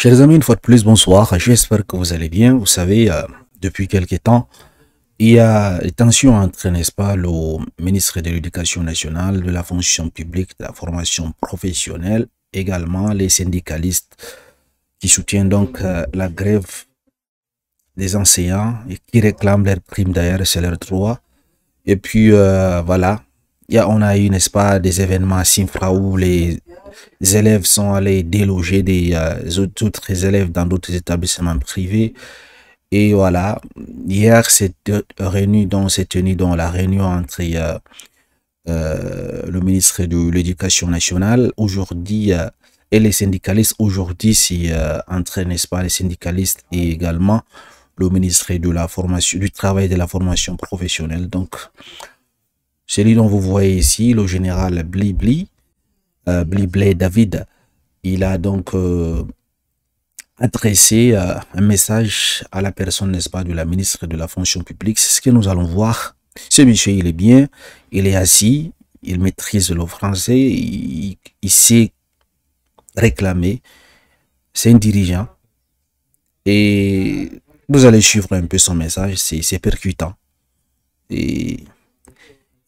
Chers amis, une fois de plus, bonsoir. J'espère que vous allez bien. Vous savez, depuis quelques temps, il y a des tensions entre, n'est-ce pas, le ministre de l'Éducation nationale, de la fonction publique, de la formation professionnelle, également les syndicalistes qui soutiennent donc la grève des enseignants et qui réclament leur prime d'ailleurs, c'est leur droit. Et puis, voilà, on a eu, n'est-ce pas, des événements à Simfra où les élèves sont allés déloger des autres élèves dans d'autres établissements privés. Et voilà, hier, cette réunion dont s'est tenue dans la réunion entre le ministre de l'Éducation nationale aujourd'hui et les syndicalistes. Aujourd'hui, c'est entre, n'est-ce pas, les syndicalistes et également le ministre de la formation, du travail et de la formation professionnelle. Donc, celui dont vous voyez ici, le général Blibli David, il a donc adressé un message à la personne, n'est-ce pas, de la ministre de la fonction publique. C'est ce que nous allons voir. Ce monsieur, il est bien, il est assis, il maîtrise le français, il sait réclamer, c'est un dirigeant. Et vous allez suivre un peu son message, c'est percutant. Et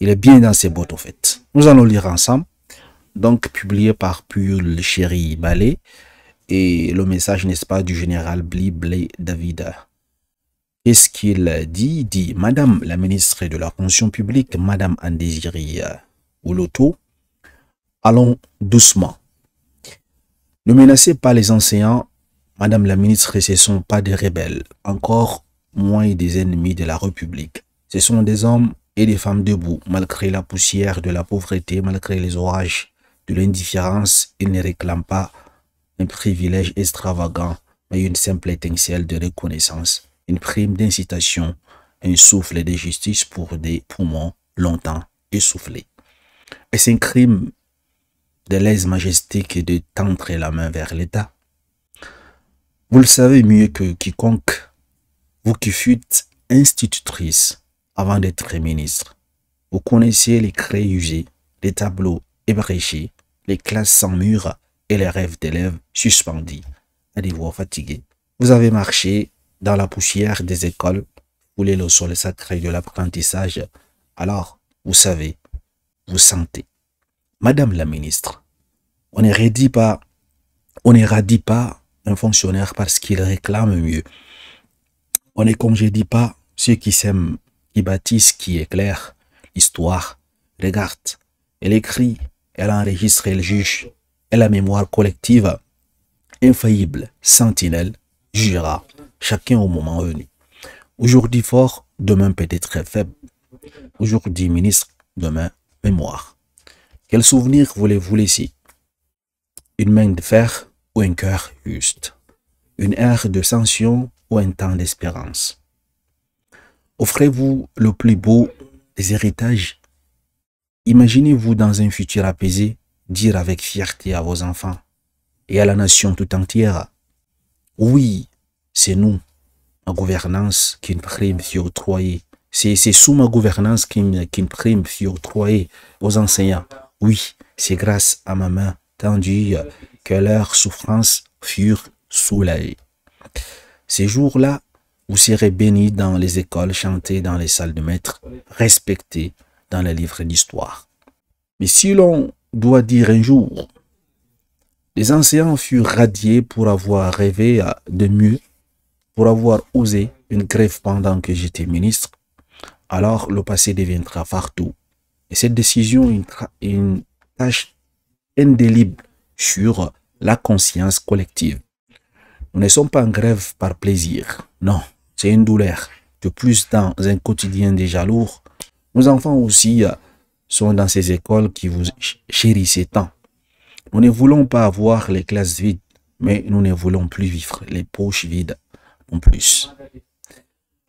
il est bien dans ses bottes, au fait. Nous allons lire ensemble. Donc, publié par Pul Chéri Balé. Et le message, n'est-ce pas, du général Blibli David. Qu'est-ce qu'il dit? Il dit: Madame la ministre de la fonction publique, Madame Andésiré Ouloto, allons doucement. Ne menacez pas les enseignants, Madame la ministre, ce ne sont pas des rebelles, encore moins des ennemis de la République. Ce sont des hommes et des femmes debout, malgré la poussière de la pauvreté, malgré les orages de l'indifférence. Ils ne réclament pas un privilège extravagant, mais une simple étincelle de reconnaissance, une prime d'incitation, un souffle de justice pour des poumons longtemps essoufflés. Est-ce un crime de lèse-majesté que de tendre la main vers l'État? Vous le savez mieux que quiconque, vous qui fûtes institutrice avant d'être ministre. Vous connaissez les crayons usés, les tableaux ébréchés, les classes sans murs et les rêves d'élèves suspendus à des voix fatiguées. Vous avez marché dans la poussière des écoles, foulé le sol sacré de l'apprentissage. Alors, vous savez, vous sentez. Madame la ministre, on n'éradique pas un fonctionnaire parce qu'il réclame mieux. On ne congédie pas ceux qui s'aiment, qui bâtissent, qui éclairent l'histoire. Regarde, elle écrit, elle enregistre, elle juge, et la mémoire collective, infaillible, sentinelle, jugera chacun au moment venu. Aujourd'hui fort, demain peut-être faible. Aujourd'hui ministre, demain mémoire. Quel souvenir voulez-vous laisser? Une main de fer ou un cœur juste? Une ère de sanction ou un temps d'espérance? Offrez-vous le plus beau des héritages? Imaginez-vous dans un futur apaisé dire avec fierté à vos enfants et à la nation tout entière: oui, c'est nous, ma gouvernance, qu'une prime fut octroyée. C'est sous ma gouvernance qu'une prime fut octroyée aux enseignants. Oui, c'est grâce à ma main tendue que leurs souffrances furent soulagées. Ces jours-là, vous serez bénis dans les écoles, chantés dans les salles de maître, respectés dans les livres d'histoire. Mais si l'on doit dire un jour, les enseignants furent radiés pour avoir rêvé de mieux, pour avoir osé une grève pendant que j'étais ministre, alors le passé deviendra fardeau. Et cette décision est une tâche indélébile sur la conscience collective. Nous ne sommes pas en grève par plaisir. Non, c'est une douleur. De plus, dans un quotidien déjà lourd, nos enfants aussi sont dans ces écoles qui vous chérissez tant. Nous ne voulons pas avoir les classes vides, mais nous ne voulons plus vivre les poches vides non plus.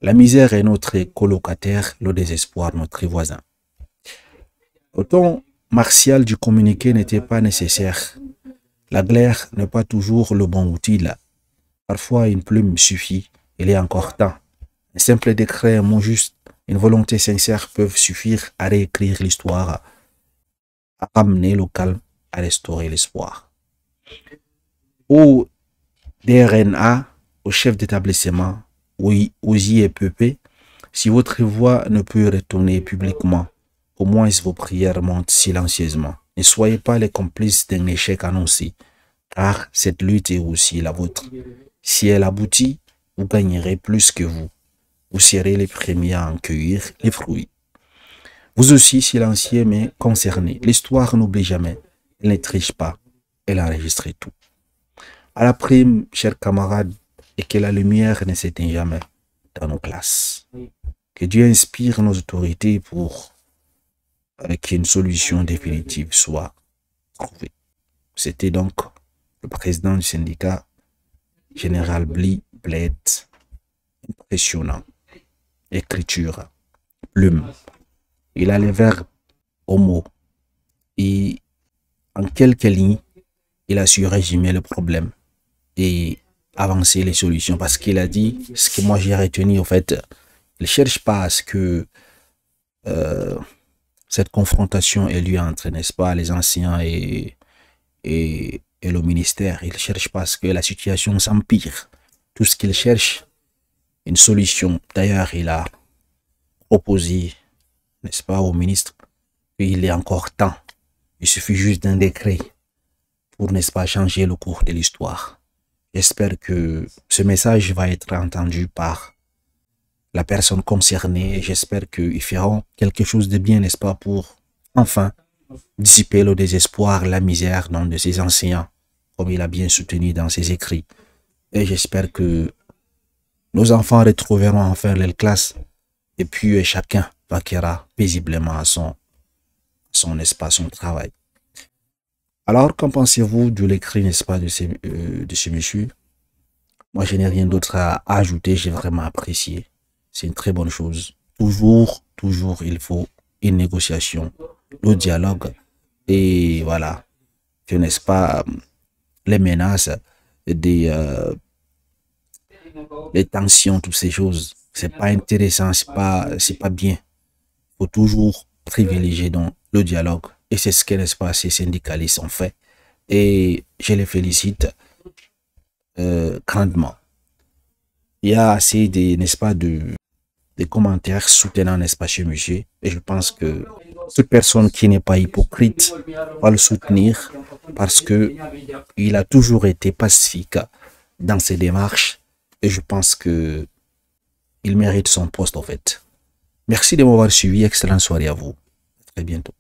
La misère est notre colocataire, le désespoir notre voisin. Le ton martial du communiqué n'était pas nécessaire. La glaire n'est pas toujours le bon outil là. Parfois une plume suffit, il est encore temps. Un simple décret, un mot juste, une volonté sincère peuvent suffire à réécrire l'histoire, à ramener le calme, à restaurer l'espoir. Ô DRNA au chef d'établissement, aux IEPP, si votre voix ne peut retourner publiquement, au moins vos prières montent silencieusement. Ne soyez pas les complices d'un échec annoncé, car cette lutte est aussi la vôtre. Si elle aboutit, vous gagnerez plus que vous. Vous serez les premiers à en cueillir les fruits. Vous aussi, silencieux mais concernés. L'histoire n'oublie jamais. Elle ne triche pas. Elle enregistre tout. À la prime, chers camarades, et que la lumière ne s'éteint jamais dans nos classes. Que Dieu inspire nos autorités pour qu'une solution définitive soit trouvée. C'était donc le président du syndicat, Général Bly Bled. Impressionnant. Écriture, plume. Il a les verbes au mot. Et en quelques lignes, il a su résumer le problème et avancer les solutions. Parce qu'il a dit, ce que moi j'ai retenu, en fait, il ne cherche pas à ce que cette confrontation ait lieu entre, n'est-ce pas, les anciens et le ministère. Il ne cherche pas à ce que la situation s'empire. Tout ce qu'il cherche, une solution. D'ailleurs, il a proposé, n'est-ce pas, au ministre, qu'il est encore temps. Il suffit juste d'un décret pour, n'est-ce pas, changer le cours de l'histoire. J'espère que ce message va être entendu par la personne concernée et j'espère qu'ils feront quelque chose de bien, n'est-ce pas, pour enfin dissiper le désespoir, la misère de ses enseignants, comme il a bien soutenu dans ses écrits. Et j'espère que nos enfants retrouveront enfin leur classe et puis chacun vaquera paisiblement à son espace, son travail. Alors, qu'en pensez-vous de l'écrit, n'est-ce pas, de ce monsieur? Moi, je n'ai rien d'autre à ajouter, j'ai vraiment apprécié. C'est une très bonne chose. Toujours, il faut une négociation, le dialogue et voilà, que n'est-ce pas, les menaces, les tensions, toutes ces choses. C'est pas intéressant, c'est pas bien. Il faut toujours privilégier donc le dialogue. Et c'est ce que, n'est-ce pas, ces syndicalistes ont fait. Et je les félicite grandement. Il y a assez de, n'est-ce pas, de commentaires soutenant, n'est-ce pas, chez monsieur. Et je pense que toute personne qui n'est pas hypocrite va le soutenir parce que il a toujours été pacifique dans ses démarches. Et je pense que il mérite son poste, en fait. Merci de m'avoir suivi. Excellente soirée à vous. À très bientôt.